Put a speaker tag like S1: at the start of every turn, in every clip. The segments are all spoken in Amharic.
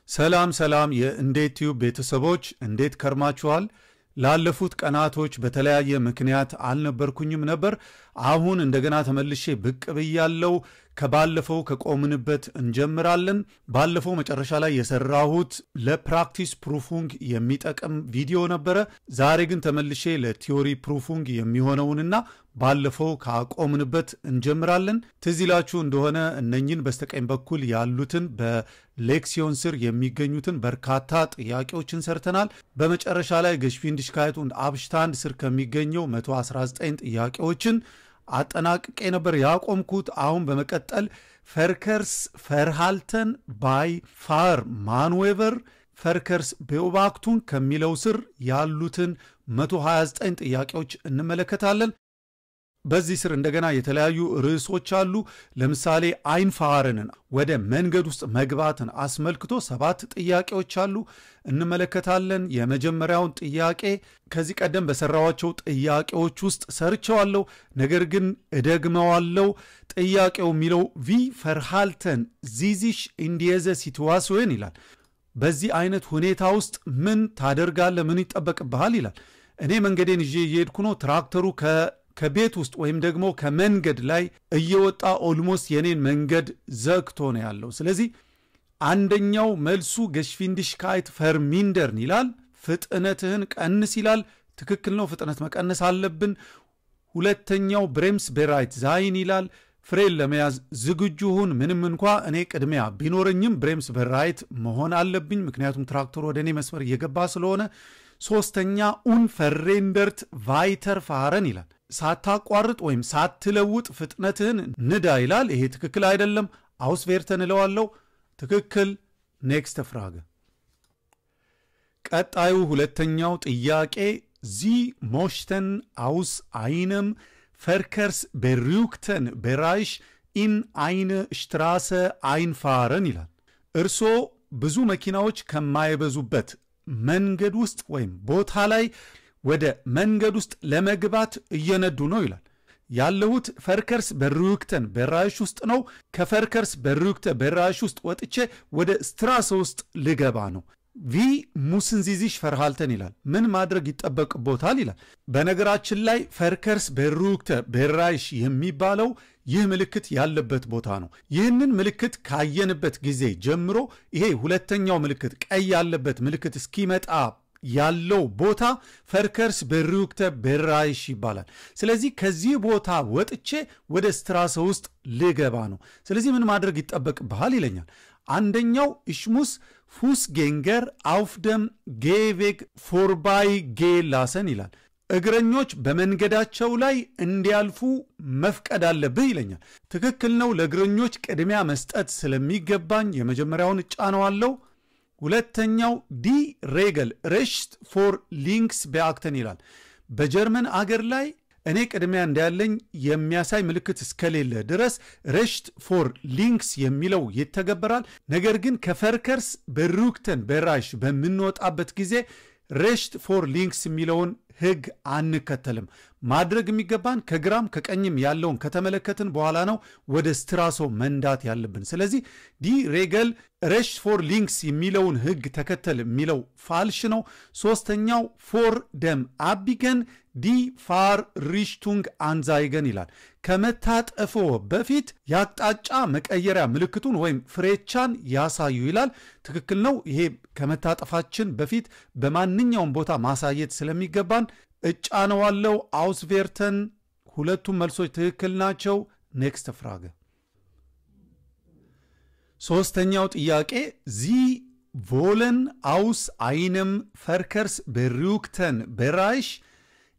S1: ሰላም ሰላም የእንዴት ቲዩብ ቤተሰቦች እንዴት ከርማችኋል? ላለፉት ቀናቶች በተለያየ ምክንያት አልነበርኩኝም ነበር። አሁን እንደገና ተመልሼ ብቅ ብያለሁ። ከባለፈው ከቆምንበት እንጀምራለን። ባለፈው መጨረሻ ላይ የሰራሁት ለፕራክቲስ ፕሩፉንግ የሚጠቅም ቪዲዮ ነበረ። ዛሬ ግን ተመልሼ ለቲዮሪ ፕሩፉንግ የሚሆነውንና ባለፈው ካቆምንበት እንጀምራለን። ትዝ ይላችሁ እንደሆነ እነኝን በስተቀኝ በኩል ያሉትን በሌክሲዮን ስር የሚገኙትን በርካታ ጥያቄዎችን ሰርተናል። በመጨረሻ ላይ ገሽፊንዲሽካይት und Abstand ስር ከሚገኘው 119 ጥያቄዎችን አጠናቅቄ ነበር ያቆምኩት። አሁን በመቀጠል ፈርከርስ ፈርሃልተን ባይ ፋር ማንዌቨር ፈርከርስ ቤኦባክቱን ከሚለው ስር ያሉትን 129 ጥያቄዎች እንመለከታለን። በዚህ ስር እንደገና የተለያዩ ርዕሶች አሉ። ለምሳሌ አይንፋረንን ወደ መንገድ ውስጥ መግባትን አስመልክቶ 7 ጥያቄዎች አሉ እንመለከታለን። የመጀመሪያውን ጥያቄ ከዚህ ቀደም በሰራዋቸው ጥያቄዎች ውስጥ ሰርቸዋለሁ፣ ነገር ግን እደግመዋለሁ። ጥያቄው የሚለው ቪ ፈርሃልተን ዚዚሽ ኢንዲየዘ ሲትዋሲዮን ይላል። በዚህ አይነት ሁኔታ ውስጥ ምን ታደርጋለህ? ምን ይጠበቅብሃል? ይላል። እኔ መንገዴን ይዤ እየሄድኩ ነው። ትራክተሩ ከቤት ውስጥ ወይም ደግሞ ከመንገድ ላይ እየወጣ ኦልሞስት የኔን መንገድ ዘግቶ ነው ያለው። ስለዚህ አንደኛው መልሱ ገሽፊንዲሽካይት ፈርሚንደርን ይላል። ፍጥነትህን ቀንስ ይላል። ትክክል ነው፣ ፍጥነት መቀነስ አለብን። ሁለተኛው ብሬምስ ቤራይት ዛይን ይላል። ፍሬን ለመያዝ ዝግጁ ሁን። ምንም እንኳ እኔ ቅድሚያ ቢኖረኝም ብሬምስ ቤራይት መሆን አለብኝ፣ ምክንያቱም ትራክተሩ ወደ እኔ መስመር እየገባ ስለሆነ። ሶስተኛ ኡንፈሬንደርት ቫይተር ፋረን ይላል። ሳታቋርጥ ወይም ሳትለውጥ ፍጥነትህን ንዳ ይላል። ይሄ ትክክል አይደለም። አውስቬርተን እለዋለሁ። ትክክል። ኔክስት ፍራገ። ቀጣዩ ሁለተኛው ጥያቄ ዚ ሞሽተን አውስ አይነም ፈርከርስ ቤሩክተን ቤራይሽ ኢን አይነ ሽትራሰ አይንፋረን ይላል። እርሶ ብዙ መኪናዎች ከማይበዙበት መንገድ ውስጥ ወይም ቦታ ላይ ወደ መንገድ ውስጥ ለመግባት እየነዱ ነው ይላል። ያለሁት ፈርከርስ በሩክተን በራይሽ ውስጥ ነው። ከፈርከርስ በሩክተ በራይሽ ውስጥ ወጥቼ ወደ ስትራሰ ውስጥ ልገባ ነው። ቪ ሙስንዚዚሽ ፈርሃልተን ይላል። ምን ማድረግ ይጠበቅቦታል ይላል። በነገራችን ላይ ፈርከርስ በሩክተ በራይሽ የሚባለው ይህ ምልክት ያለበት ቦታ ነው። ይህንን ምልክት ካየንበት ጊዜ ጀምሮ ይሄ ሁለተኛው ምልክት ቀይ ያለበት ምልክት እስኪመጣ ያለው ቦታ ፈርከርስ በሩክተ በራይሽ ይባላል። ስለዚህ ከዚህ ቦታ ወጥቼ ወደ ስትራሰ ውስጥ ልገባ ነው። ስለዚህ ምን ማድረግ ይጠበቅብሃል ይለኛል። አንደኛው ኢሽሙስ ፉስጌንገር አውፍደም ጌቬግ ፎርባይ ጌላሰን ይላል። እግረኞች በመንገዳቸው ላይ እንዲያልፉ መፍቀድ አለብህ ይለኛል። ትክክል ነው። ለእግረኞች ቅድሚያ መስጠት ስለሚገባኝ የመጀመሪያውን እጫነዋለሁ። ሁለተኛው ዲ ሬገል ሬሽት ፎር ሊንክስ በአክተን ይላል። በጀርመን አገር ላይ እኔ ቅድሚያ እንዳለኝ የሚያሳይ ምልክት እስከሌለ ድረስ ሬሽት ፎር ሊንክስ የሚለው ይተገበራል። ነገር ግን ከፈርከርስ በሩክተን በራይሽ በምንወጣበት ጊዜ ሬሽት ፎር ሊንክስ የሚለውን ህግ አንከተልም። ማድረግ የሚገባን ከግራም ከቀኝም ያለውን ከተመለከትን በኋላ ነው ወደ ስትራሶ መንዳት ያለብን። ስለዚህ ዲ ሬገል ሬሽት ፎር ሊንክስ የሚለውን ህግ ተከተል የሚለው ፋልሽ ነው። ሶስተኛው ፎር ደም አቢገን ዲ ፋር ሪሽቱንግ አንዛይገን ይላል። ከመታጠፎ በፊት የአቅጣጫ መቀየሪያ ምልክቱን ወይም ፍሬቻን ያሳዩ ይላል። ትክክል ነው። ይሄ ከመታጠፋችን በፊት በማንኛውም ቦታ ማሳየት ስለሚገባን እጫነዋለው። አውስቬርተን። ሁለቱም መልሶች ትክክል ናቸው። ኔክስት ፍራገ። ሶስተኛው ጥያቄ ዚ ቮለን አውስ አይነም ፈርከርስ በሩክተን በራይሽ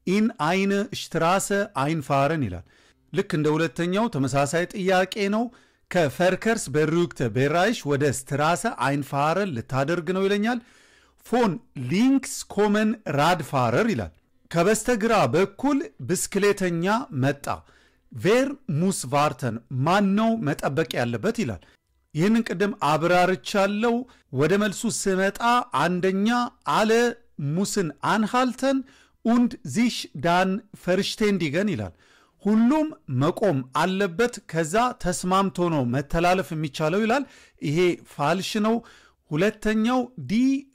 S1: ኢን አይነ ሽትራሰ አይንፋረን ይላል። ልክ እንደ ሁለተኛው ተመሳሳይ ጥያቄ ነው። ከፈርከርስ በሩክተ በራይሽ ወደ ስትራሰ አይንፋረን ልታደርግ ነው ይለኛል። ፎን ሊንክስ ኮመን ራድፋረር ይላል። ከበስተግራ በኩል ብስክሌተኛ መጣ። ቬር ሙስ ቫርተን ማን ነው መጠበቅ ያለበት ይላል። ይህንን ቅድም አብራርቻለሁ። ወደ መልሱ ስመጣ አንደኛ አለ ሙስን አንሃልተን und sich dann verständigen ይላል። ሁሉም መቆም አለበት፣ ከዛ ተስማምቶ ነው መተላለፍ የሚቻለው ይላል። ይሄ ፋልሽ ነው። ሁለተኛው ዲ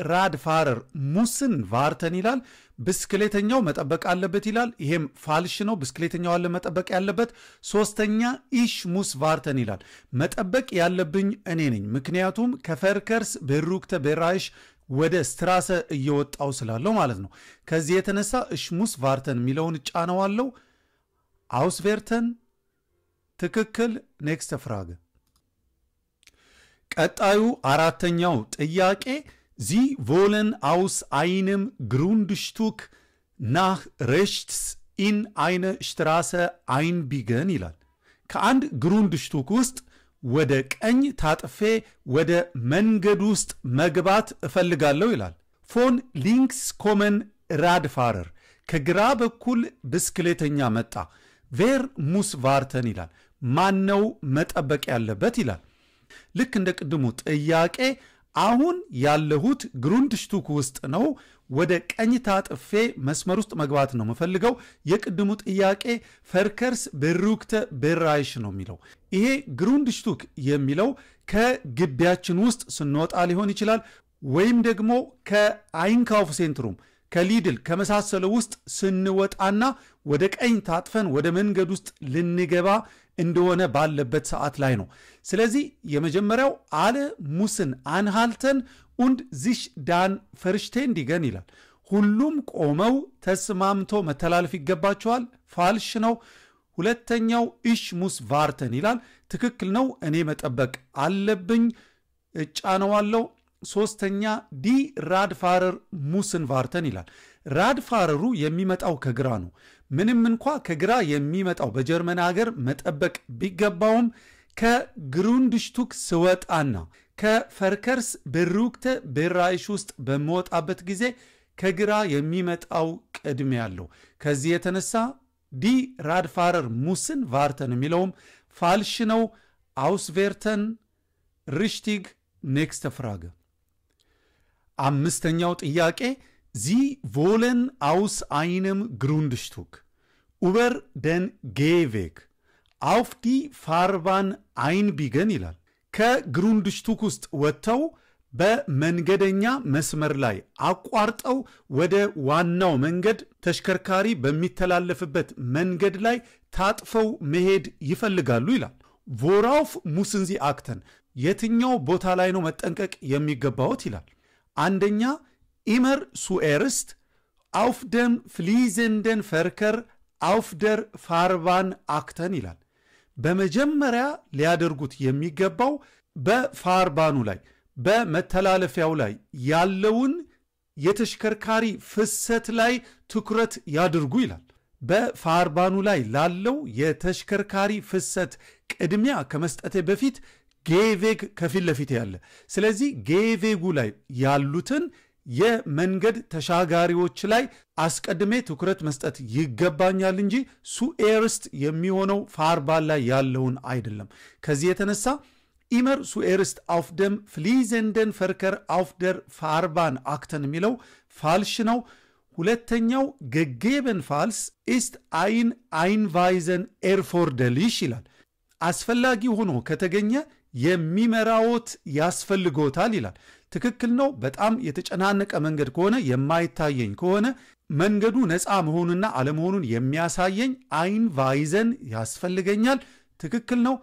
S1: ራድፋረር ሙስን ቫርተን ይላል። ብስክሌተኛው መጠበቅ አለበት ይላል። ይሄም ፋልሽ ነው። ብስክሌተኛው አለ መጠበቅ ያለበት። ሶስተኛ ኢሽ ሙስ ቫርተን ይላል። መጠበቅ ያለብኝ እኔ ነኝ፣ ምክንያቱም ከፈርከርስ ቤሩክተ ቤራይሽ ወደ ስትራሰ እየወጣው ስላለው ማለት ነው። ከዚህ የተነሳ እሽ ሙስ ቫርተን የሚለውን እጫነዋለሁ። አውስቬርተን ትክክል። ኔክስት ፍራገ። ቀጣዩ አራተኛው ጥያቄ ዚ ቮለን አውስ አይንም ግሩንድሽቱክ ናህ ሬሽትስ ኢን አይነ ሽትራሰ አይንቢገን ይላል። ከአንድ ግሩንድሽቱክ ውስጥ ወደ ቀኝ ታጥፌ ወደ መንገድ ውስጥ መግባት እፈልጋለሁ ይላል። ፎን ሊንክስ ኮመን ራድፋረር ከግራ በኩል ብስክሌተኛ መጣ። ቬር ሙስ ቫርተን ይላል። ማነው መጠበቅ ያለበት ይላል። ልክ እንደ ቅድሙ ጥያቄ አሁን ያለሁት ግሩንድሽቱክ ውስጥ ነው። ወደ ቀኝ ታጥፌ መስመር ውስጥ መግባት ነው የምፈልገው። የቅድሙ ጥያቄ ፈርከርስ ቤሩክተ ቤራይሽ ነው የሚለው። ይሄ ግሩንድሽቱክ የሚለው ከግቢያችን ውስጥ ስንወጣ ሊሆን ይችላል፣ ወይም ደግሞ ከአይንካውፍ ሴንትሩም ከሊድል ከመሳሰለው ውስጥ ስንወጣና ወደ ቀኝ ታጥፈን ወደ መንገድ ውስጥ ልንገባ እንደሆነ ባለበት ሰዓት ላይ ነው። ስለዚህ የመጀመሪያው አለ ሙስን አንሃልተን und sich dann verständigen ይላል። ሁሉም ቆመው ተስማምቶ መተላለፍ ይገባቸዋል። ፋልሽ ነው። ሁለተኛው ኢሽ ሙስ ቫርተን ይላል። ትክክል ነው። እኔ መጠበቅ አለብኝ፣ እጫነዋለሁ። ሶስተኛ ዲ ራድፋረር ሙስን ቫርተን ይላል። ራድፋረሩ የሚመጣው ከግራ ነው። ምንም እንኳ ከግራ የሚመጣው በጀርመን ሀገር መጠበቅ ቢገባውም ከግሩንድሽቱክ ስወጣና ከፈርከርስ ቤሩክተ ቤራይሽ ውስጥ በመወጣበት ጊዜ ከግራ የሚመጣው ቅድሜ ያለው። ከዚህ የተነሳ ዲ ራድፋረር ሙስን ቫርተን የሚለውም ፋልሽ ነው። አውስቬርተን ሪሽቲግ። ኔክስት ፍራገ። አምስተኛው ጥያቄ ዚ ቮለን አውስ አይንም ግሩንድሽቱክ ኡበር ደን ጌቬግ አውፍ ዲ ፋርባን አይንቢገን ይላል። ከግሩንድሽቱክ ውስጥ ወጥተው በመንገደኛ መስመር ላይ አቋርጠው ወደ ዋናው መንገድ ተሽከርካሪ በሚተላለፍበት መንገድ ላይ ታጥፈው መሄድ ይፈልጋሉ ይላል። ቮራውፍ ሙስንዚ አክተን የትኛው ቦታ ላይ ነው መጠንቀቅ የሚገባውት ይላል። አንደኛ ኢመር ሱኤርስት አውፍ ደም ፍሊዘንደን ፈርከር አውፍ ደር ፋርባን አክተን ይላል። በመጀመሪያ ሊያደርጉት የሚገባው በፋርባኑ ላይ በመተላለፊያው ላይ ያለውን የተሽከርካሪ ፍሰት ላይ ትኩረት ያድርጉ ይላል። በፋርባኑ ላይ ላለው የተሽከርካሪ ፍሰት ቅድሚያ ከመስጠቴ በፊት ጌቬግ ከፊት ለፊት ያለ፣ ስለዚህ ጌቬጉ ላይ ያሉትን የመንገድ ተሻጋሪዎች ላይ አስቀድሜ ትኩረት መስጠት ይገባኛል እንጂ ሱኤርስት የሚሆነው ፋርባን ላይ ያለውን አይደለም። ከዚህ የተነሳ ኢመር ሱኤርስት አውፍ ደም ፍሊዘንደን ፈርከር አውፍ ደር ፋርባን አክተን የሚለው ፋልሽ ነው። ሁለተኛው ገጌበን ፋልስ ኢስት አይንቫይዘን ኤርፎርደሊሽ ይላል። አስፈላጊ ሆኖ ከተገኘ የሚመራዎት ያስፈልጎታል ይላል። ትክክል ነው። በጣም የተጨናነቀ መንገድ ከሆነ የማይታየኝ ከሆነ መንገዱ ነፃ መሆኑና አለመሆኑን የሚያሳየኝ አይንቫይዘን ያስፈልገኛል። ትክክል ነው።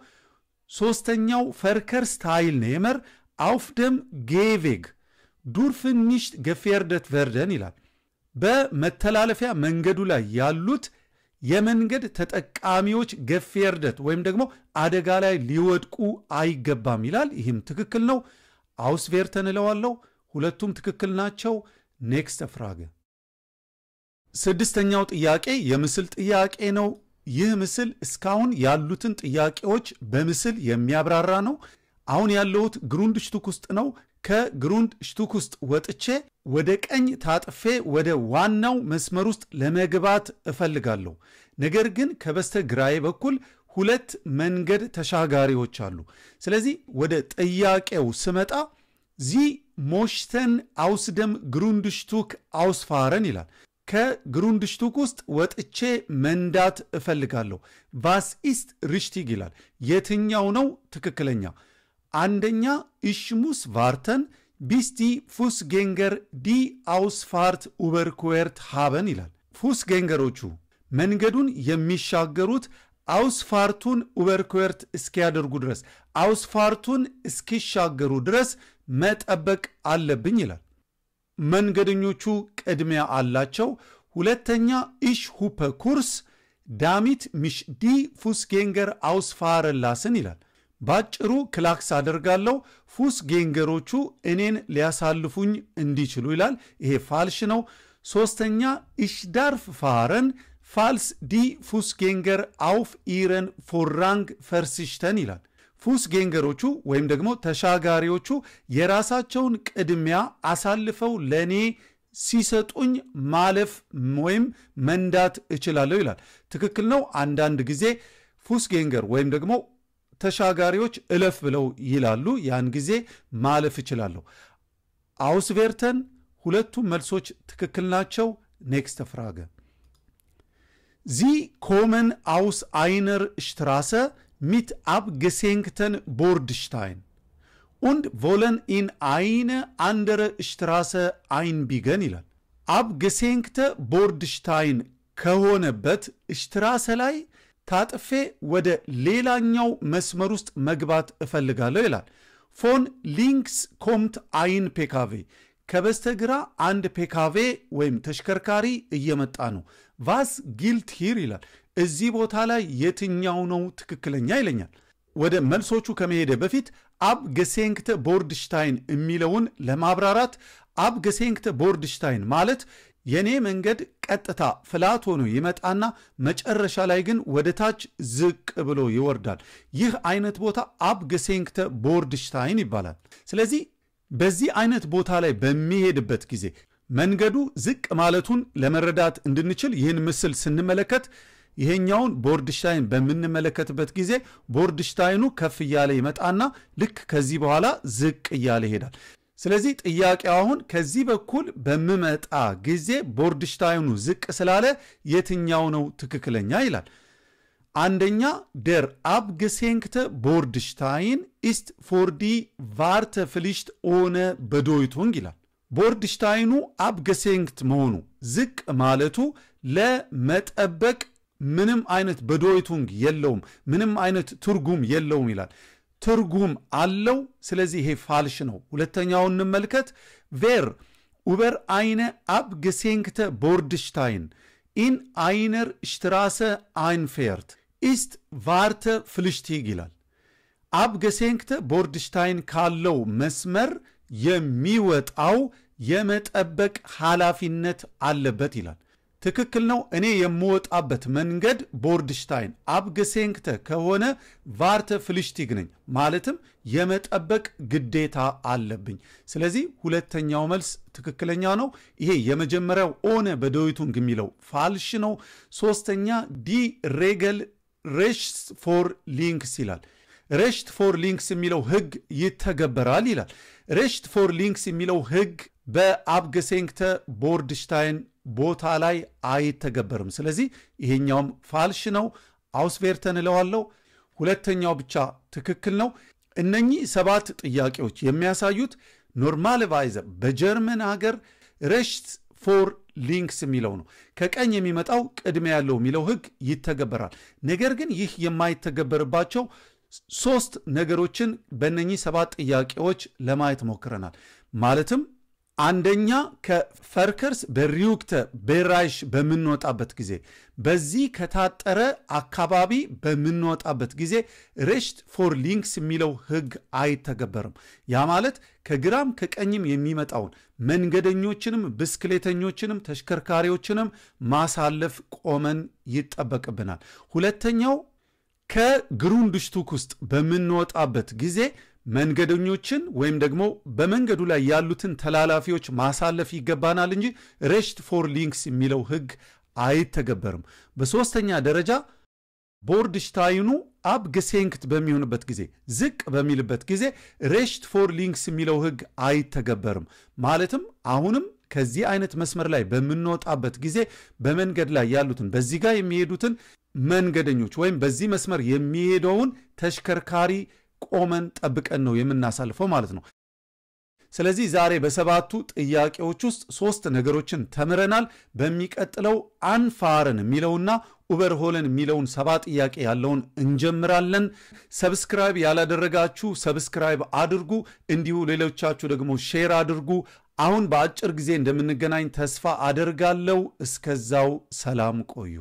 S1: ሶስተኛው ፈርከር ስታይል ኔመር አውፍ ደም ጌቬግ ዱርፍን ኒሽት ገፌርደት ቨርደን ይላል። በመተላለፊያ መንገዱ ላይ ያሉት የመንገድ ተጠቃሚዎች ገፌርደት ወይም ደግሞ አደጋ ላይ ሊወድቁ አይገባም ይላል። ይህም ትክክል ነው። አውስቬርተን እለዋለሁ። ሁለቱም ትክክል ናቸው። ኔክስት ፍራገ። ስድስተኛው ጥያቄ የምስል ጥያቄ ነው። ይህ ምስል እስካሁን ያሉትን ጥያቄዎች በምስል የሚያብራራ ነው። አሁን ያለሁት ግሩንድሽቱክ ውስጥ ነው። ከግሩንድሽቱክ ውስጥ ወጥቼ ወደ ቀኝ ታጥፌ ወደ ዋናው መስመር ውስጥ ለመግባት እፈልጋለሁ። ነገር ግን ከበስተግራዬ በኩል ሁለት መንገድ ተሻጋሪዎች አሉ። ስለዚህ ወደ ጥያቄው ስመጣ ዚ ሞሽተን አውስደም ግሩንድሽቱክ አውስፋረን ይላል። ከግሩንድሽቱክ ውስጥ ወጥቼ መንዳት እፈልጋለሁ። ቫስ ኢስት ሪሽቲግ ይላል። የትኛው ነው ትክክለኛ? አንደኛ ኢሽሙስ ቫርተን bis die Fußgänger die Ausfahrt überquert haben ይላል። ፉስጌንገሮቹ መንገዱን የሚሻገሩት አውስፋርቱን überquert እስኪያደርጉ ድረስ አውስፋርቱን እስኪሻገሩ ድረስ መጠበቅ አለብኝ ይላል። መንገደኞቹ ቅድሚያ አላቸው። ሁለተኛ ich hupe Kurs damit mich die Fußgänger ausfahren lassen ይላል። ባጭሩ ክላክስ አደርጋለሁ ፉስጌንገሮቹ እኔን ሊያሳልፉኝ እንዲችሉ ይላል። ይሄ ፋልሽ ነው። ሶስተኛ ich darf fahren falls die Fußgänger auf ihren Vorrang verzichten ይላል። ፉስጌንገሮቹ ወይም ደግሞ ተሻጋሪዎቹ የራሳቸውን ቅድሚያ አሳልፈው ለኔ ሲሰጡኝ ማለፍ ወይም መንዳት እችላለሁ ይላል። ትክክል ነው። አንዳንድ ጊዜ ፉስጌንገር ወይም ደግሞ ተሻጋሪዎች እለፍ ብለው ይላሉ። ያን ጊዜ ማለፍ እችላለሁ። አውስቬርተን ሁለቱም መልሶች ትክክል ናቸው። ኔክስት ፍራገ Sie kommen aus einer Straße mit abgesenkten Bordstein und wollen in eine andere Straße einbiegen ይላል። abgesenkte Bordstein ከሆነበት ስትራሰ ላይ ታጥፌ ወደ ሌላኛው መስመር ውስጥ መግባት እፈልጋለሁ ይላል። von links kommt ein PKW ከበስተግራ አንድ ፔካቬ ወይም ተሽከርካሪ እየመጣ ነው። was gilt hier ይላል። እዚህ ቦታ ላይ የትኛው ነው ትክክለኛ ይለኛል። ወደ መልሶቹ ከመሄደ በፊት abgesenkte Bordstein የሚለውን ለማብራራት abgesenkte Bordstein ማለት የኔ መንገድ ቀጥታ ፍላት ሆኖ ይመጣና መጨረሻ ላይ ግን ወደ ታች ዝቅ ብሎ ይወርዳል። ይህ አይነት ቦታ abgesenkte Bordstein ይባላል። ስለዚህ በዚህ አይነት ቦታ ላይ በሚሄድበት ጊዜ መንገዱ ዝቅ ማለቱን ለመረዳት እንድንችል ይህን ምስል ስንመለከት ይሄኛውን ቦርድሽታይን በምንመለከትበት ጊዜ ቦርድሽታይኑ ከፍ እያለ ይመጣና ልክ ከዚህ በኋላ ዝቅ እያለ ይሄዳል። ስለዚህ ጥያቄው አሁን ከዚህ በኩል በመመጣ ጊዜ ቦርድሽታይኑ ዝቅ ስላለ የትኛው ነው ትክክለኛ ይላል። አንደኛ der abgesenkte Bordstein ist für die Wartepflicht ohne Bedeutung ይላል። ቦርድሽታይኑ abgesenkt መሆኑ ዝቅ ማለቱ ለመጠበቅ ምንም አይነት በዶይቱንግ የለውም፣ ምንም አይነት ትርጉም የለውም ይላል። ትርጉም አለው። ስለዚህ ይሄ ፋልሽ ነው። ሁለተኛውን እንመልከት። wer über eine abgesenkte Bordstein in einer Straße einfährt ist wartepflichtig ይላል። abgesenkte Bordstein ካለው መስመር የሚወጣው የመጠበቅ ኃላፊነት አለበት ይላል። ትክክል ነው። እኔ የምወጣበት መንገድ ቦርድሽታይን abgesenkte ከሆነ wartepflichtig ነኝ፣ ማለትም የመጠበቅ ግዴታ አለብኝ። ስለዚህ ሁለተኛው መልስ ትክክለኛ ነው። ይሄ የመጀመሪያው ኦነ በዶይቱንግ የሚለው ፋልሽ ነው። ሶስተኛ ዲ ሬገል rechts vor links ይላል። rechts vor links የሚለው ህግ ይተገበራል ይላል። rechts vor links የሚለው ህግ በabgesenkte Bordstein ቦታ ላይ አይተገበርም። ስለዚህ ይሄኛውም ፋልሽ ነው። አውስቬርተን እለዋለሁ። ሁለተኛው ብቻ ትክክል ነው። እነኚህ 7 ጥያቄዎች የሚያሳዩት ኖርማልቫይዘ በጀርመን ሀገር rechts vor links የሚለው ነው። ከቀኝ የሚመጣው ቅድሚያ ያለው የሚለው ህግ ይተገበራል። ነገር ግን ይህ የማይተገበርባቸው 3 ነገሮችን በእነኚህ 7 ጥያቄዎች ለማየት ሞክረናል። ማለትም አንደኛ ከፈርከርስ በሪዩክተ ቤራይሽ በምንወጣበት ጊዜ በዚህ ከታጠረ አካባቢ በምንወጣበት ጊዜ rechts vor links የሚለው ህግ አይተገበርም። ያ ማለት ከግራም ከቀኝም የሚመጣውን መንገደኞችንም ብስክሌተኞችንም ተሽከርካሪዎችንም ማሳለፍ ቆመን ይጠበቅብናል። ሁለተኛው ከግሩንድሽቱክ ውስጥ በምንወጣበት ጊዜ መንገደኞችን ወይም ደግሞ በመንገዱ ላይ ያሉትን ተላላፊዎች ማሳለፍ ይገባናል እንጂ rechts vor links የሚለው ህግ አይተገበርም። በሶስተኛ ደረጃ ቦርድሽታይኑ abgesenkt በሚሆንበት ጊዜ ዝቅ በሚልበት ጊዜ rechts vor links የሚለው ህግ አይተገበርም። ማለትም አሁንም ከዚህ አይነት መስመር ላይ በምንወጣበት ጊዜ በመንገድ ላይ ያሉትን በዚህ ጋር የሚሄዱትን መንገደኞች ወይም በዚህ መስመር የሚሄደውን ተሽከርካሪ ቆመን ጠብቀን ነው የምናሳልፈው ማለት ነው። ስለዚህ ዛሬ በሰባቱ ጥያቄዎች ውስጥ 3 ነገሮችን ተምረናል። በሚቀጥለው አንፋርን የሚለውና ኡበርሆለን የሚለውን 7 ጥያቄ ያለውን እንጀምራለን። ሰብስክራይብ ያላደረጋችሁ ሰብስክራይብ አድርጉ፣ እንዲሁ ሌሎቻችሁ ደግሞ ሼር አድርጉ። አሁን በአጭር ጊዜ እንደምንገናኝ ተስፋ አደርጋለሁ። እስከዛው ሰላም ቆዩ።